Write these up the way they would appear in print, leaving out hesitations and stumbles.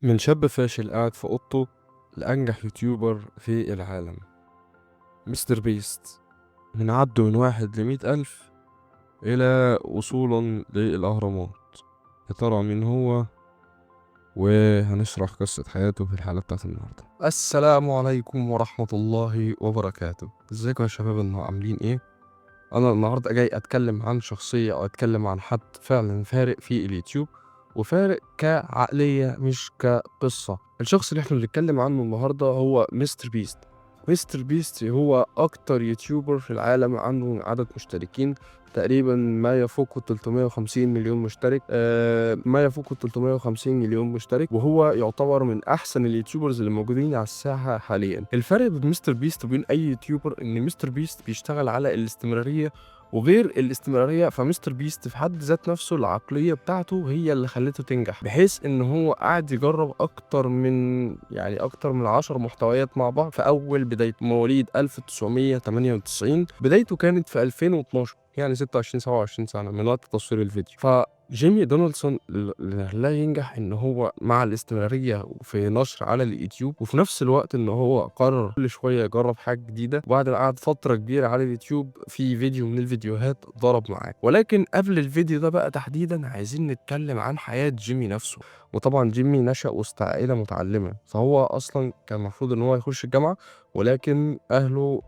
من شاب فاشل قاعد في أوضته لأنجح يوتيوبر في العالم مستر بيست. من عبده من 1 ل100,000 إلى وصولا للأهرامات. يا ترى مين هو؟ وهنشرح قصة حياته في الحلقة بتاعت النهاردة. السلام عليكم ورحمة الله وبركاته. ازيكم يا شباب؟ عاملين ايه؟ أنا النهاردة جاي أتكلم عن شخصية أو أتكلم عن حد فعلا فارق في اليوتيوب، وفارق كعقلية مش كقصة. الشخص اللي احنا بنتكلم عنه النهاردة هو مستر بيست. مستر بيست هو أكتر يوتيوبر في العالم عنده عدد مشتركين تقريبا ما يفوق 350 مليون مشترك، ما يفوق 350 مليون مشترك، وهو يعتبر من أحسن اليوتيوبرز اللي موجودين على الساحة حاليا. الفرق بين مستر بيست وبين أي يوتيوبر إن مستر بيست بيشتغل على الاستمرارية، وغير الاستمرارية فمستر بيست في حد ذات نفسه العقلية بتاعته هي اللي خلته تنجح، بحيث ان هو قاعد يجرب اكتر من 10 محتويات مع بعض. في اول بداية مواليد 1998، بدايته كانت في 2012، يعني 26 27 سنة من وقت تصوير الفيديو. جيمي دونالدسون اللي لا ينجح ان هو مع الاستمرارية في نشر على اليوتيوب، وفي نفس الوقت ان هو قرر كل شوية يجرب حاجة جديدة. وبعد ما قعد فترة كبيرة على اليوتيوب في فيديو من الفيديوهات ضرب معاه. ولكن قبل الفيديو ده بقى تحديدا عايزين نتكلم عن حياة جيمي نفسه. وطبعا جيمي نشأ وسط عائلة متعلمة، فهو اصلا كان المفروض ان هو يخش الجامعة، ولكن اهله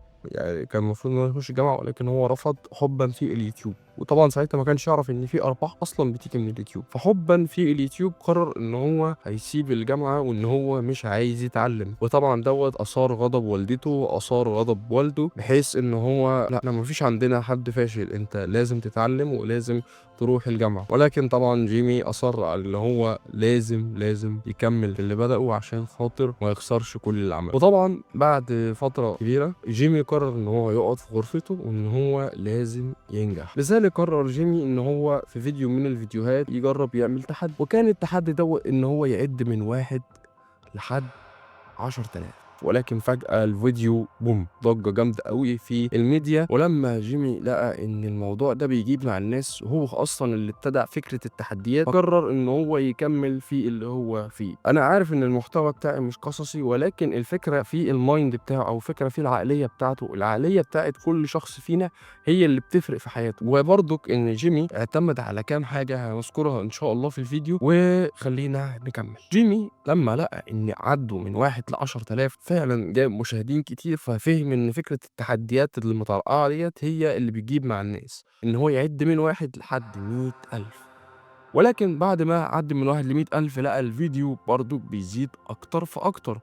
كان المفروض ان هو يخش الجامعة، ولكن هو رفض حبا في اليوتيوب. وطبعا ساعتها ما كانش يعرف ان في ارباح اصلا بتيجي من اليوتيوب، فحبا في اليوتيوب قرر ان هو هيسيب الجامعه وان هو مش عايز يتعلم. وطبعا دوت اثار غضب والدته واثار غضب والده، بحيث ان هو لا، احنا ما فيش عندنا حد فاشل، انت لازم تتعلم ولازم تروح الجامعه. ولكن طبعا جيمي اصر على ان هو لازم يكمل في اللي بدأه عشان خاطر ما يخسرش كل اللي عمله. وطبعا بعد فتره كبيره جيمي قرر ان هو يقعد في غرفته وان هو لازم ينجح. لذلك قرر جيمي ان هو في فيديو من الفيديوهات يجرب يعمل تحدي، وكان التحدي ده ان هو يعد من 1 لحد 10,000. ولكن فجأة الفيديو بوم، ضجة جامدة قوي في الميديا. ولما جيمي لقى ان الموضوع ده بيجيب مع الناس، وهو اصلا اللي ابتدع فكرة التحديات، فقرر ان هو يكمل في اللي هو فيه. انا عارف ان المحتوى بتاعي مش قصصي، ولكن الفكرة في المايند بتاعه، او فكرة في العقلية بتاعته. العقلية بتاعت كل شخص فينا هي اللي بتفرق في حياته. وبرضك ان جيمي اعتمد على كام حاجة هنذكرها ان شاء الله في الفيديو، وخلينا نكمل. جيمي لما لقى ان عدوا من 1 ل10,000 فعلا جاب مشاهدين كتير، ففهم ان فكرة التحديات اللي مطرقعة ديت هي اللي بتجيب مع الناس، ان هو يعد من 1 لحد 100,000. ولكن بعد ما عد من 1 ل100,000 لقى الفيديو برضو بيزيد اكتر فاكتر.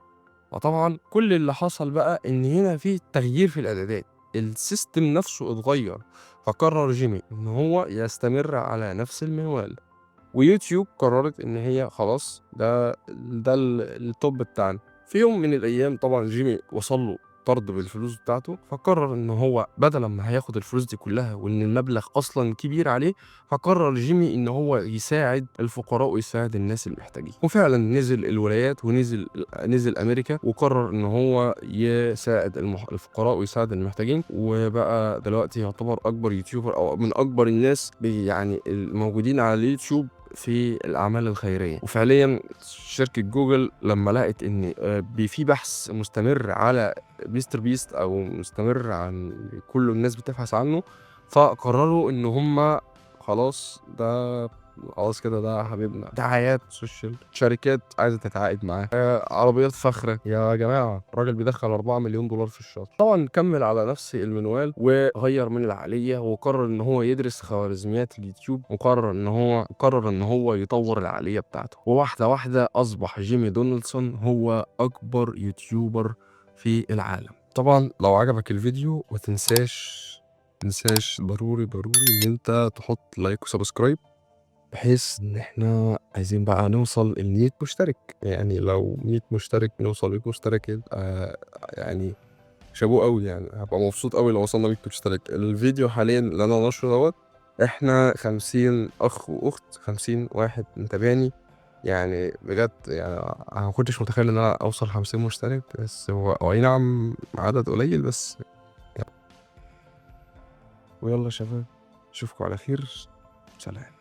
وطبعا كل اللي حصل بقى ان هنا في تغيير في الاعدادات، السيستم نفسه اتغير. فقرر جيمي ان هو يستمر على نفس المنوال، ويوتيوب قررت ان هي خلاص ده التوب بتاعنا. في يوم من الايام طبعا جيمي وصل له طرد بالفلوس بتاعته، فقرر ان هو بدل ما هياخد الفلوس دي كلها وان المبلغ اصلا كبير عليه، فقرر جيمي ان هو يساعد الفقراء ويساعد الناس المحتاجين. وفعلا نزل الولايات ونزل امريكا، وقرر ان هو يساعد الفقراء ويساعد المحتاجين. وبقى دلوقتي يعتبر اكبر يوتيوبر او من اكبر الناس يعني الموجودين على اليوتيوب في الأعمال الخيرية. وفعليا شركة جوجل لما لقت إن في بحث مستمر على مستر بيست، أو مستمر عن كل الناس بتبحث عنه، فقرروا إن هم خلاص كده ده حبيبنا. دعايات سوشيال، شركات عايزة تتعاقد معاه، عربيات فخرة. يا جماعة الراجل بيدخل 4 مليون دولار في الشهر. طبعا كمل على نفس المنوال وغير من العقلية، وقرر ان هو يدرس خوارزميات اليوتيوب، قرر ان هو يطور العقلية بتاعته. وواحدة واحدة اصبح جيمي دونالدسون هو اكبر يوتيوبر في العالم. طبعا لو عجبك الفيديو ما تنساش ضروري ان انت تحط لايك وسبسكرايب، بحيث ان احنا عايزين بقى نوصل ل 100 مشترك. يعني لو 100 مشترك نوصل 100 مشترك يبقى يعني شابوه قوي، يعني هبقى مبسوط قوي لو وصلنا 100 مشترك. الفيديو حاليا اللي انا نشره احنا 50 اخ واخت، 50 واحد متابعني. يعني بجد يعني انا ما كنتش متخيل ان انا اوصل 50 مشترك، بس هو اي نعم عدد قليل بس. ويلا يا شباب، اشوفكم على خير، سلام.